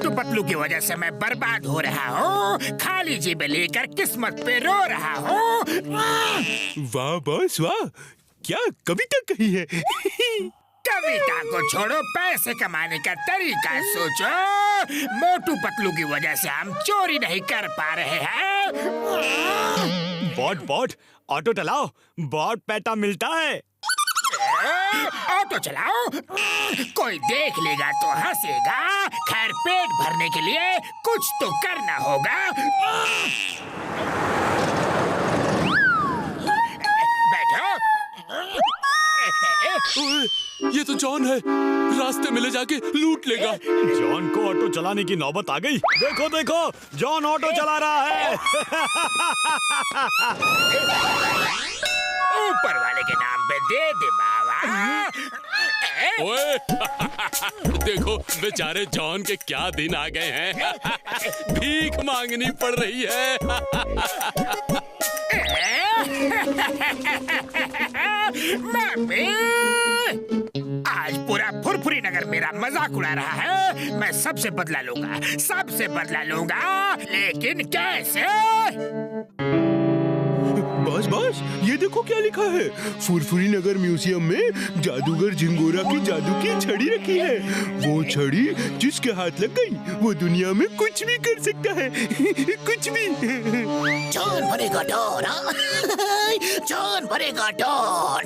मोटू पतलू की वजह से मैं बर्बाद हो रहा हूँ। खाली जेब लेकर किस्मत पे रो रहा हूँ। वाह बॉस वाह, क्या कविता कही है। कविता को छोड़ो, पैसे कमाने का तरीका सोचो। मोटू पतलू की वजह से हम चोरी नहीं कर पा रहे हैं। बॉट बॉट ऑटो चलाओ, बहुत पैसा मिलता है। ऑटो चलाओ, कोई देख लेगा तो हंसेगा। खैर, पेट भरने के लिए कुछ तो करना होगा। बैठो। ये तो जॉन है, रास्ते में ले जाके लूट लेगा। जॉन को ऑटो चलाने की नौबत आ गई। देखो देखो, जॉन ऑटो चला रहा है। ऊपर वाले के नाम पे दे दे बाबा। ओए देखो बेचारे जॉन के क्या दिन आ गए हैं। भीख मांगनी पड़ रही है। मम्मी, आज पूरा फुरफुरी नगर मेरा मजाक उड़ा रहा है। मैं सबसे बदला लूंगा, सबसे बदला लूंगा, लेकिन कैसे? बॉस बॉस, ये देखो क्या लिखा है। फुरफुरी नगर म्यूजियम में जादूगर झिंगोरा की जादू की छड़ी रखी है। वो छड़ी जिसके हाथ लग गई वो दुनिया में कुछ भी कर सकता है। कुछ भी। जॉन भरेगा डॉन। जॉन भरेगा डॉन।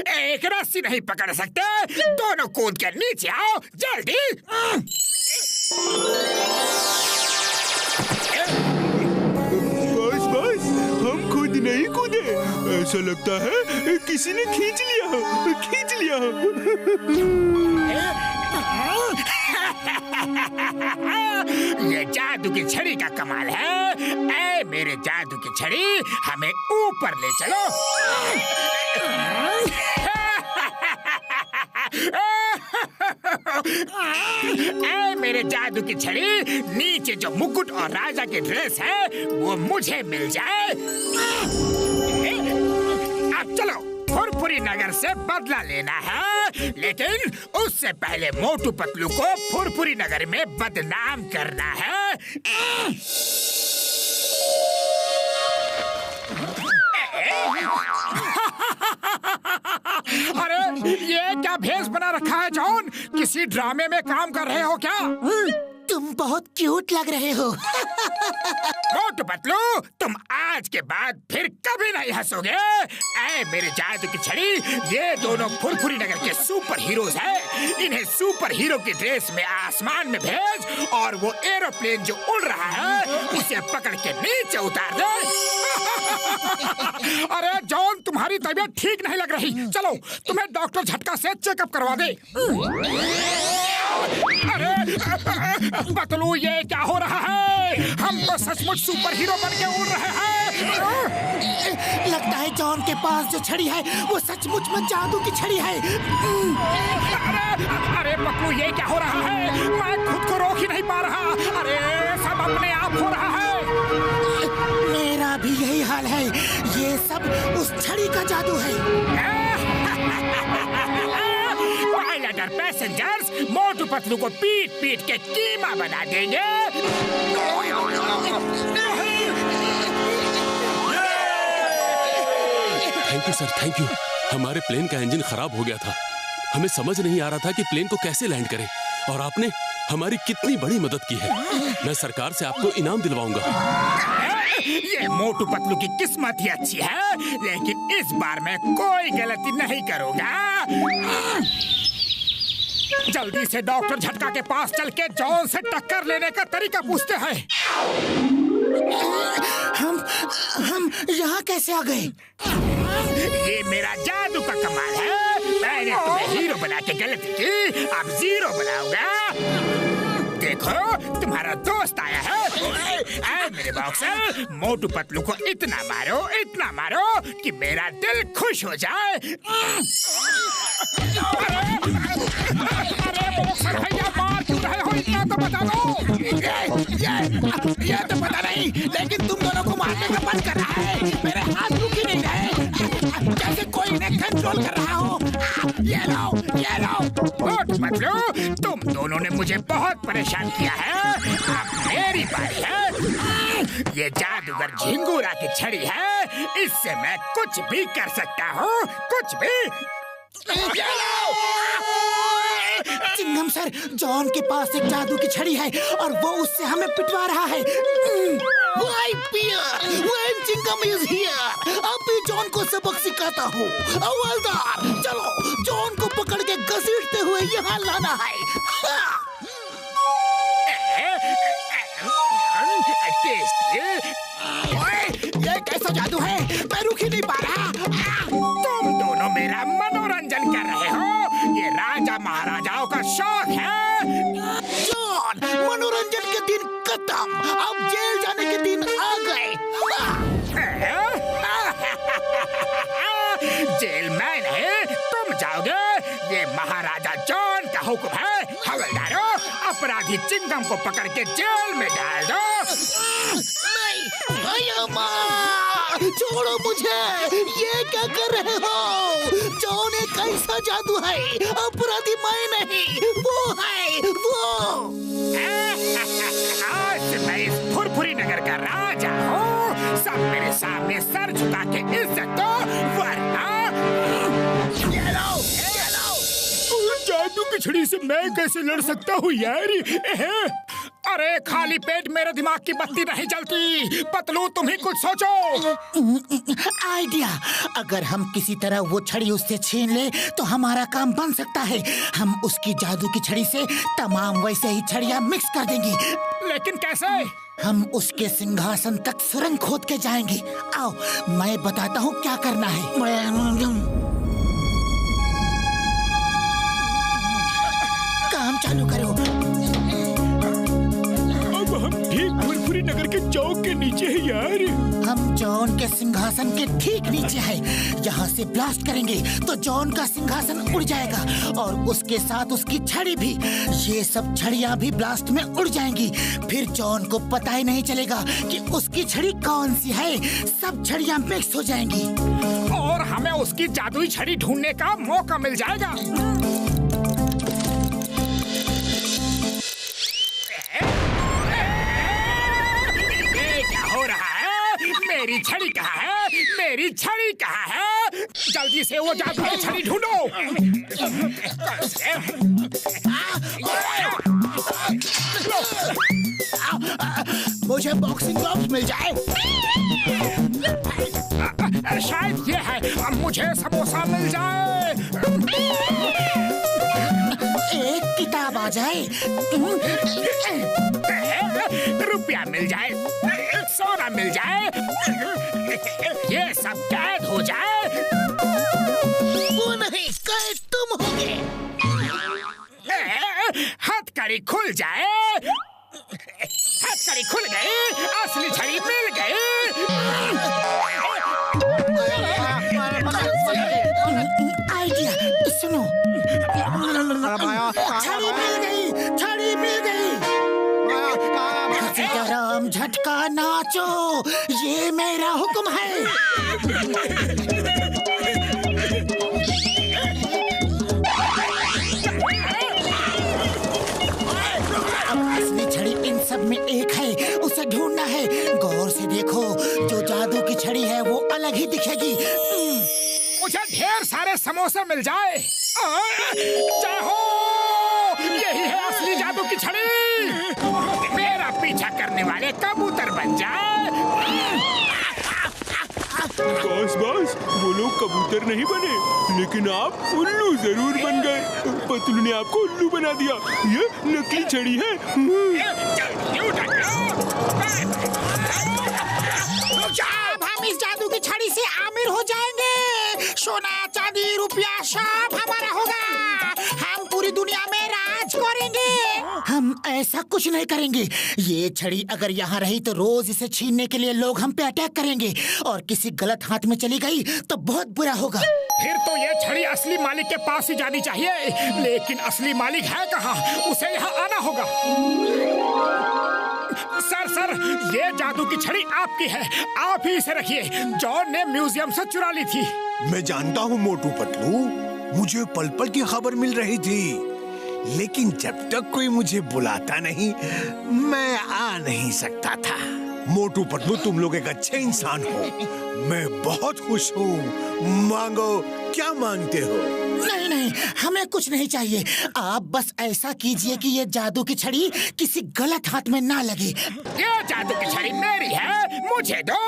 एक रस्सी नहीं पकड़ सकते, दोनों कूद कर नीचे आओ जल्दी। बॉस बॉस, हम खुद नहीं कूदे, ऐसा लगता है किसी ने खींच लिया, खींच लिया। ये जादू की छड़ी का कमाल है। ऐ मेरे जादू की छड़ी, हमें ऊपर ले चलो। ऐ मेरे जादू की छड़ी, नीचे जो मुकुट और राजा की ड्रेस है वो मुझे मिल जाए। अब चलो, फुरफुरी नगर से बदला लेना है, लेकिन उससे पहले मोटू पतलू को फुरफुरी नगर में बदनाम करना है। अरे ये क्या भेष बना रखा है जॉन? किसी ड्रामे में काम कर रहे हो क्या? तुम बहुत क्यूट लग रहे हो। मोटू पतलू, तुम आज के बाद फिर कभी नहीं हंसोगे। ऐ मेरे जादू की छड़ी, ये दोनों फुरफुरी नगर के सुपर हीरोज हैं। इन्हें सुपर हीरो की ड्रेस में आसमान में भेज और वो एरोप्लेन जो उड़ रहा है उसे पकड़ के नीचे उतार दे। अरे जॉन, तुम्हारी तबीयत ठीक नहीं लग रही। चलो तुम्हें डॉक्टर झटका से चेकअप करवा दे। अरे पतलू, ये क्या हो रहा है? हम तो सचमुच सुपर हीरो बन के उड़ रहे हैं। लगता है जॉन के पास जो छड़ी है वो सचमुच में जादू की छड़ी है। अरे पतलू, ये क्या हो रहा है? मैं खुद को रोक ही नहीं पा रहा। अरे सब अपने आप हो रहा है। मेरा भी यही हाल है। ये सब उस छड़ी का जादू है। पैसेंजर्स, मोटू पतलू को पीट पीट के कीमा बना देंगे। Thank you sir, thank you. हमारे प्लेन का इंजन खराब हो गया था। हमें समझ नहीं आ रहा था कि प्लेन को कैसे लैंड करें, और आपने हमारी कितनी बड़ी मदद की है। मैं सरकार से आपको इनाम दिलवाऊंगा। ये मोटू पतलू की किस्मत ही अच्छी है, लेकिन इस बार मैं कोई गलती नहीं करूंगा। जल्दी से डॉक्टर झटका के पास चल के जॉन से टक्कर लेने का तरीका पूछते हैं। हम यहाँ कैसे आ गए? ये मेरा जादू का कमाल है। मैंने तुम्हें हीरो बना के गलती की, अब जीरो बनाऊंगा। देखो तुम्हारा दोस्त आया है। ऐ मेरे बॉक्सर, मोटू पतलू को इतना मारो कि मेरा दिल खुश हो जाए। अरे बॉक्सर भैया, मार क्यों रहे हो? इतना तो बता दो। ये तो पता नहीं, लेकिन तुम दोनों को मारने का मन कर रहा है। मेरे हाथ रुक ही नहीं रहे, जैसे कोई इन्हें कंट्रोल कर रहा हो। ये लो। मोटू पतलू, तुम दोनों ने मुझे बहुत परेशान किया है। अब मेरी बारी है। ये जादूगर झिंगूरा की छड़ी है, इससे मैं कुछ भी कर सकता हूँ, कुछ भी। चिंगम सर, जॉन के पास एक जादू की छड़ी है और वो उससे हमें पिटवा रहा है। Chewing gum is here. अब भी जॉन को सबक सिखाता हूँ। हवलदार, चलो जॉन को पकड़ के घसीटते हुए यहाँ लाना है। ये कैसा जादू है? मैं रुक ही नहीं पा रहा। तुम दोनों मेरा मनोरंजन कर रहे हो। ये राजा महाराजाओं का शौक है। जॉन, मनोरंजन के दिन खत्म, अब जेल जाने के दिन आ गए। जेल में नहीं, तुम जाओगे। ये महाराजा जॉन का हुक्म है। हवलदारों, अपराधी चिंगम को पकड़ के जेल में डाल दो। नहीं, छोड़ो मुझे। ये क्या कर रहे हो? जॉन एक ऐसा जादू है, अपराधी मैं नहीं, वो है वो। आज मैं इस फुरफुरी नगर का राजा हूँ। सब मेरे सामने सर झुका के इज्जत दो, वरना जादू की छड़ी से मैं कैसे लड़ सकता हूँ यार? अरे खाली पेट मेरे दिमाग की बत्ती नहीं जलती। पतलू, तुम ही कुछ सोचो। आइडिया, अगर हम किसी तरह वो छड़ी उससे छीन ले तो हमारा काम बन सकता है। हम उसकी जादू की छड़ी से तमाम वैसे ही छड़ियाँ मिक्स कर देंगे। लेकिन कैसे? हम उसके सिंहासन तक सुरंग खोद के जाएंगे। आओ, मैं बताता हूँ क्या करना है। काम चालू करो। अब हम ठीक फुरफुरी नगर के चौक के नीचे है यार। हम जॉन के सिंहासन के ठीक नीचे है। यहाँ से ब्लास्ट करेंगे तो जॉन का सिंहासन उड़ जाएगा और उसके साथ उसकी छड़ी भी। ये सब छड़ियाँ भी ब्लास्ट में उड़ जाएंगी। फिर जॉन को पता ही नहीं चलेगा कि उसकी छड़ी कौन सी है। सब छड़ियाँ मिक्स हो जाएंगी और हमें उसकी जादुई छड़ी ढूंढने का मौका मिल जाएगा। मेरी छड़ी कहाँ है? मेरी छड़ी कहाँ है? जल्दी से वो जादू की छड़ी ढूंढो। मुझे बॉक्सिंग ग्लव्स मिल जाए। शायद ये है। अब मुझे समोसा मिल जाए। एक किताब आ जाए। रुपया मिल जाए, सोना मिल जाए, ये सब कैद हो जाए। वो नहीं, कैद तुम होगे। हथकड़ी खुल जाए। हथकड़ी खुल गई, असली छड़ी मिल गई। आइडिया, सुनो। छड़ी मिल गई, छड़ी मिल गई। गरम झटका नाचो, ये मेरा हुक्म है। असली छड़ी इन सब में एक है, उसे ढूंढना है। गौर से देखो, जो जादू की छड़ी है वो अलग ही दिखेगी। मुझे ढेर सारे समोसे मिल जाए। जय हो, यही है असली जादू की छड़ी। मेरा पीछा करने वाले कबूतर बन जाए। बॉस, वो लोग कबूतर नहीं बने, लेकिन आप उल्लू जरूर बन गए। पतलू ने आपको उल्लू बना दिया। ये नकली छड़ी है। हम इस जादू की छड़ी से आमिर हो जाएंगे। सोना, चांदी, रुपया सब हमारा होगा। हम पूरी दुनिया में राज करेंगे। हम ऐसे ऐसा कुछ नहीं करेंगे। ये छड़ी अगर यहाँ रही तो रोज इसे छीनने के लिए लोग हम पे अटैक करेंगे, और किसी गलत हाथ में चली गई तो बहुत बुरा होगा। फिर तो ये छड़ी असली मालिक के पास ही जानी चाहिए, लेकिन असली मालिक है कहाँ? उसे यहाँ आना होगा। सर, ये जादू की छड़ी आपकी है, आप ही इसे रखिए। जॉन ने म्यूजियम से चुरा ली थी। मैं जानता हूँ मोटू पतलू, मुझे पल पल की खबर मिल रही थी, लेकिन जब तक कोई मुझे बुलाता नहीं मैं आ नहीं सकता था। मोटू पतलू, तुम लोग एक अच्छे इंसान हो, मैं बहुत खुश हूँ। मांगो, क्या मांगते हो? नहीं, हमें कुछ नहीं चाहिए। आप बस ऐसा कीजिए कि ये जादू की छड़ी किसी गलत हाथ में ना लगे। ये जादू की छड़ी मेरी है, मुझे दो।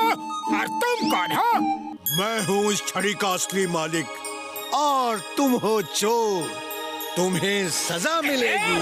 और तुम कौन हो? मैं हूँ इस छड़ी का असली मालिक, और तुम हो चोर। तुम्हें सजा मिलेगी।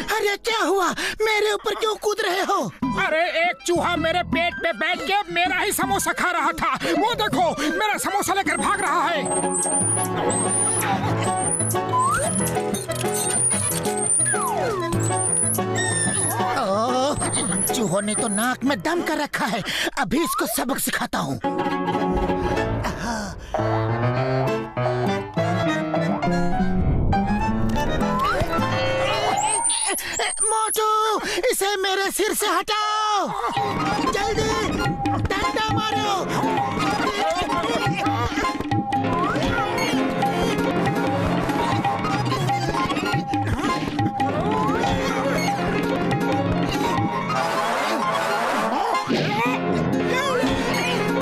अरे क्या हुआ? मेरे ऊपर क्यों कूद रहे हो? अरे एक चूहा मेरे पेट पे बैठ के मेरा ही समोसा खा रहा था। वो देखो, मेरा समोसा लेकर भाग रहा है। चूहों ने तो नाक में दम कर रखा है, अभी इसको सबक सिखाता हूँ। मोटू, इसे मेरे सिर से हटाओ, जल्दी डंडा मारो।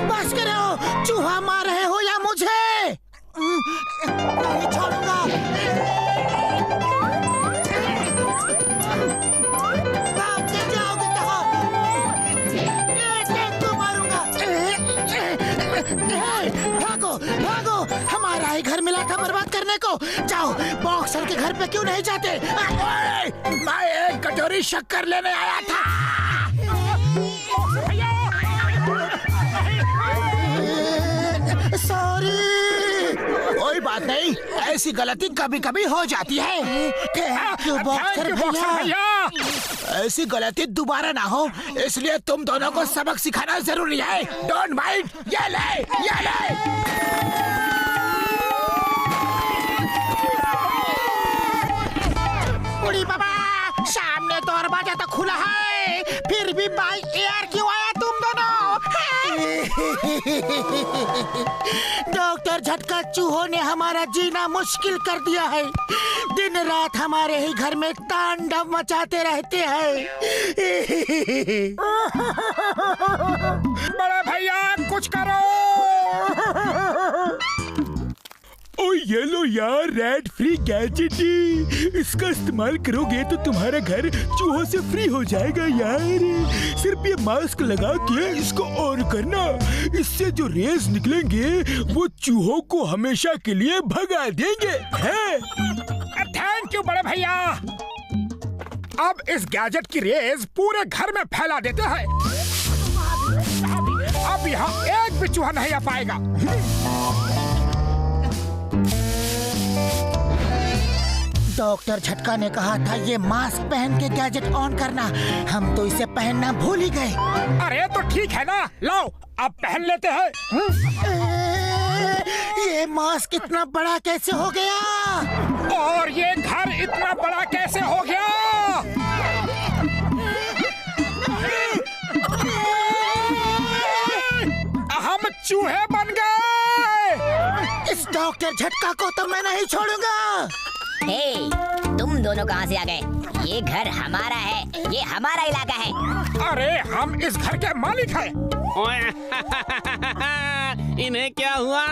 बस करो, चूहा मार रहे हो या मुझे? नहीं छोड़ूंगा। भागो भागो, हमारा ही घर मिला था बर्बाद करने को। जाओ, बॉक्सर के घर पे क्यों नहीं जाते? मैं एक कटोरी शक्कर लेने आया था। सॉरी। कोई बात नहीं, ऐसी गलती कभी कभी हो जाती है। थैंक यू बॉक्सर भैया। ऐसी गलती दोबारा ना हो, इसलिए तुम दोनों को सबक सिखाना जरूरी है। डोंट माइंड, ये ले, ये ले। बुढ़ी बाबा, सामने दरवाजा तो खुला है, फिर भी बाई एयर क्यों आया तुम दोनों? डॉक्टर झटका, चूहों ने हमारा जीना मुश्किल कर दिया है। दिन रात हमारे ही घर में तांडव मचाते रहते हैं। बड़े भैया, कुछ करो। ओ ये लो यार, रेड फ्री गैजेट, इसका इस्तेमाल करोगे तो तुम्हारा घर चूहों से फ्री हो जाएगा यार। सिर्फ ये मास्क लगा के इसको ऑन करना, इससे जो रेज निकलेंगे वो चूहों को हमेशा के लिए भगा देंगे। थैंक यू बड़े भैया। अब इस गैजेट की रेज पूरे घर में फैला देते हैं। अब यहाँ एक भी चूहा नहीं आ पाएगा। डॉक्टर झटका ने कहा था ये मास्क पहन के गैजेट ऑन करना, हम तो इसे पहनना भूल ही गए। अरे तो ठीक है ना, लाओ अब पहन लेते हैं। ये मास्क इतना बड़ा कैसे हो गया? और ये घर इतना बड़ा कैसे हो गया? हम चूहे बन गए। इस डॉक्टर झटका को तो मैं नहीं छोड़ूंगा। हे, तुम दोनों कहाँ से आ गए? ये घर हमारा है, ये हमारा इलाका है। अरे हम इस घर के मालिक हैं। ओए इन्हें क्या हुआ?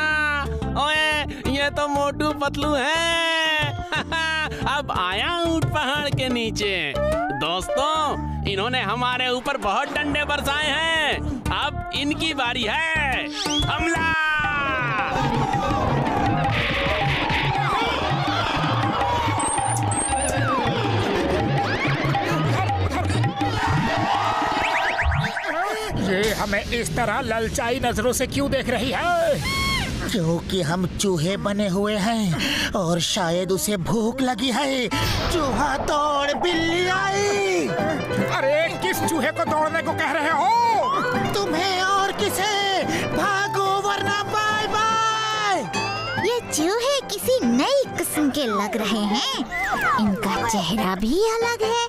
ओए ये तो मोटू पतलू है। अब आया ऊंट पहाड़ के नीचे। दोस्तों, इन्होंने हमारे ऊपर बहुत डंडे बरसाए हैं। अब इनकी बारी है। हमला! ये हमें इस तरह ललचाई नजरों से क्यों देख रही है? क्योंकि हम चूहे बने हुए हैं और शायद उसे भूख लगी है। चूहा दौड़, बिल्ली आई। अरे किस चूहे को दौड़ने को कह रहे हो? तुम्हें और किसे? भागो वरना बाय बाय। ये चूहे किसी नई किस्म के लग रहे हैं। इनका चेहरा भी अलग है।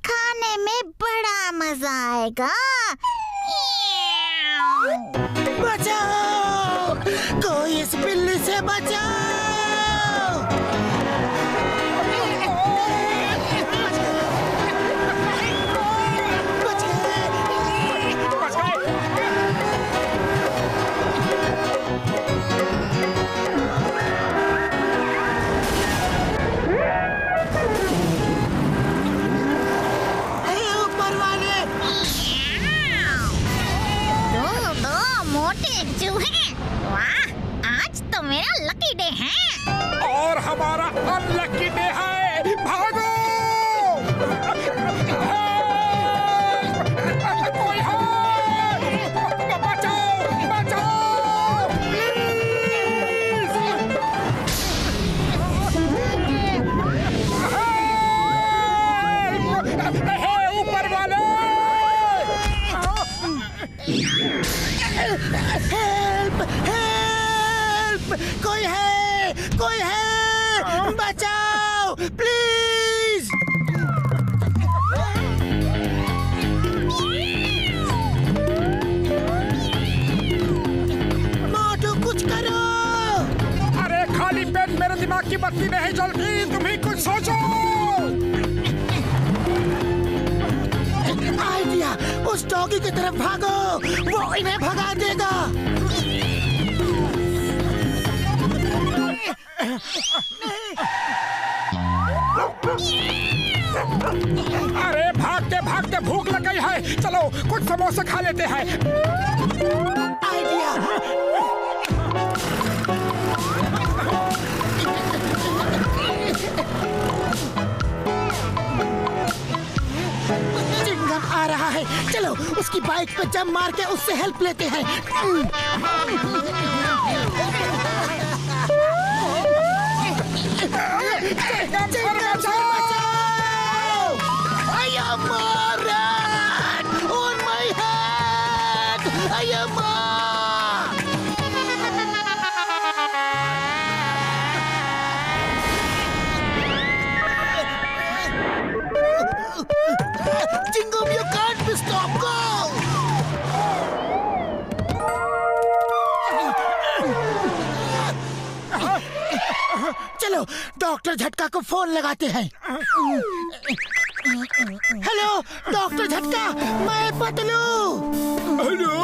खाने में बड़ा मजा आएगा। बचाओ! कोई इस बिल्ली से बचाओ! ऊपर वाले! दो मोटे चूहे। वाह, आज तो मेरा लकी डे है। और हमारा अनलकी डे है। भागो! कोई है? बचाओ! बचाओ! प्लीज! हे ऊपर वाले! हेल्प! हेल्प! कोई है? कोई है? बचाओ! प्लीज! मोटू कुछ करो! अरे खाली पेट मेरे दिमाग की बत्ती नहीं जलती। तुम ही कुछ सोचो। आइडिया! उस डॉगी की तरफ भागो, वो इन्हें भगा देगा। अरे भागते भागते भूख लग गई है। चलो कुछ समोसे खा लेते हैं। आइडिया! चिंगम आ रहा है। चलो उसकी बाइक पे जंप मार के उससे हेल्प लेते हैं। चिंगम बचाओ! I am Moran! On my head! I am Moran! Jingo, you can't be stopped! Go! चलो डॉक्टर झटका को फोन लगाते हैं। हेलो डॉक्टर झटका, मैं पतलू। हेलो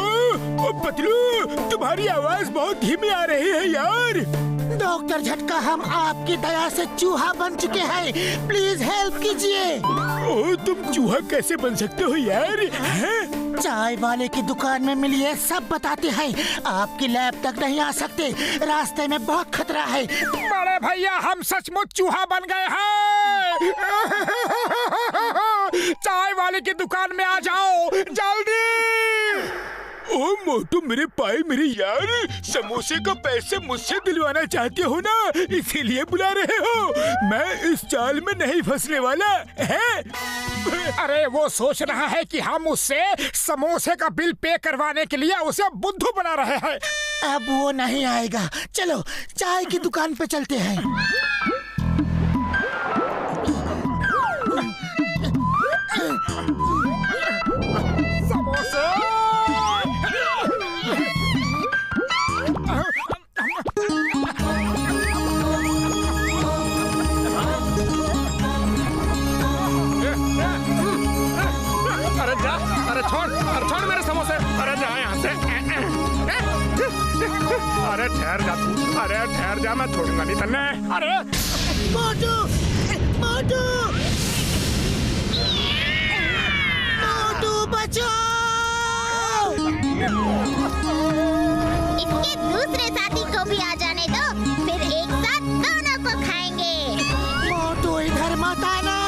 पतलू, तुम्हारी आवाज बहुत धीमी आ रही है यार। डॉक्टर झटका, हम आपकी दया से चूहा बन चुके हैं। प्लीज हेल्प कीजिए। ओ, तुम चूहा कैसे बन सकते हो यार? हैं? चाय वाले की दुकान में मिलिए, सब बताते हैं। आपकी लैब तक नहीं आ सकते, रास्ते में बहुत खतरा है। बड़े भैया, हम सचमुच चूहा बन गए हैं। चाय वाले की दुकान में आ जाओ जल्दी। ओ मोटू मेरे पाए मेरे यार, समोसे का पैसे मुझसे दिलवाना चाहते हो ना, इसीलिए बुला रहे हो। मैं इस चाल में नहीं फंसने वाला है। अरे वो सोच रहा है कि हम उससे समोसे का बिल पे करवाने के लिए उसे बुद्धू बना रहे हैं। अब वो नहीं आएगा। चलो चाय की दुकान पे चलते हैं। समोसे! अरे ठहर जा तू, अरे ठहर जा, मैं छोड़ूंगा नहीं तन्ने। अरे मोटू मोटू मोटू बचाओ! इसके दूसरे साथी को भी आ जाने दो, फिर एक साथ दोनों को खाएंगे। मोटू इधर मत आना,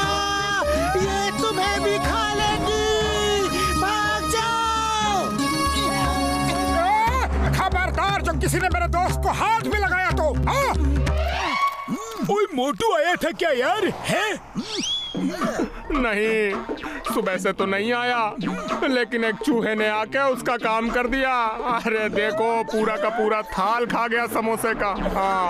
ये तुम्हें भी खा लेंगी। भाग जाओ! खबरदार, जब किसी ने मेरे दोस्त को हाथ भी लगाया तो। ओए मोटू आया था क्या यार? है? नहीं, सुबह से तो नहीं आया, लेकिन एक चूहे ने आके उसका काम कर दिया। अरे देखो, पूरा का पूरा थाल खा गया समोसे का। हाँ।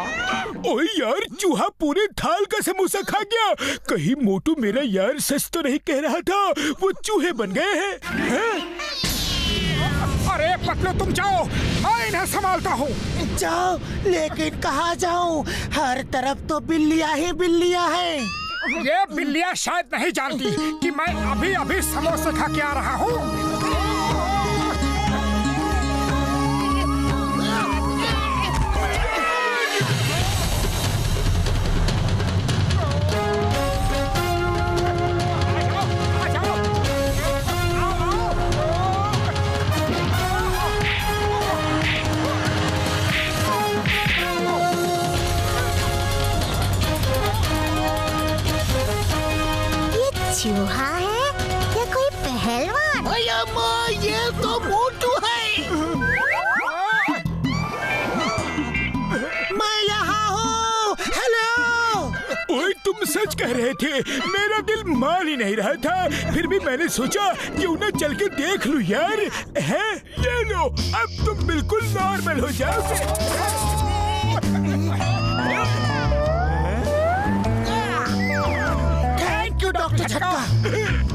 ओए यार, चूहा पूरे थाल का समोसा खा गया। कहीं मोटू मेरा यार सच तो नहीं कह रहा था, वो चूहे बन गए हैं? अरे पतलू, तुम जाओ, मैं इन्हें संभालता हूँ। जाओ, लेकिन कहाँ जाऊँ? हर तरफ तो बिल्लियाँ ही बिल्लियाँ हैं। ये बिल्लियाँ शायद नहीं जानती कि मैं अभी अभी समोसे खा के आ रहा हूँ। चूहा है या कोई पहलवान? अम्मा, ये तो मोटू है। मैं यहाँ हूँ। हेलो। ओए, तुम सच कह रहे थे, मेरा दिल मान ही नहीं रहा था। फिर भी मैंने सोचा क्यों न चल के देख लूं यार। है? ये लो, अब तुम बिल्कुल नॉर्मल हो जाओगे। थैंक यू डॉक्टर झटका।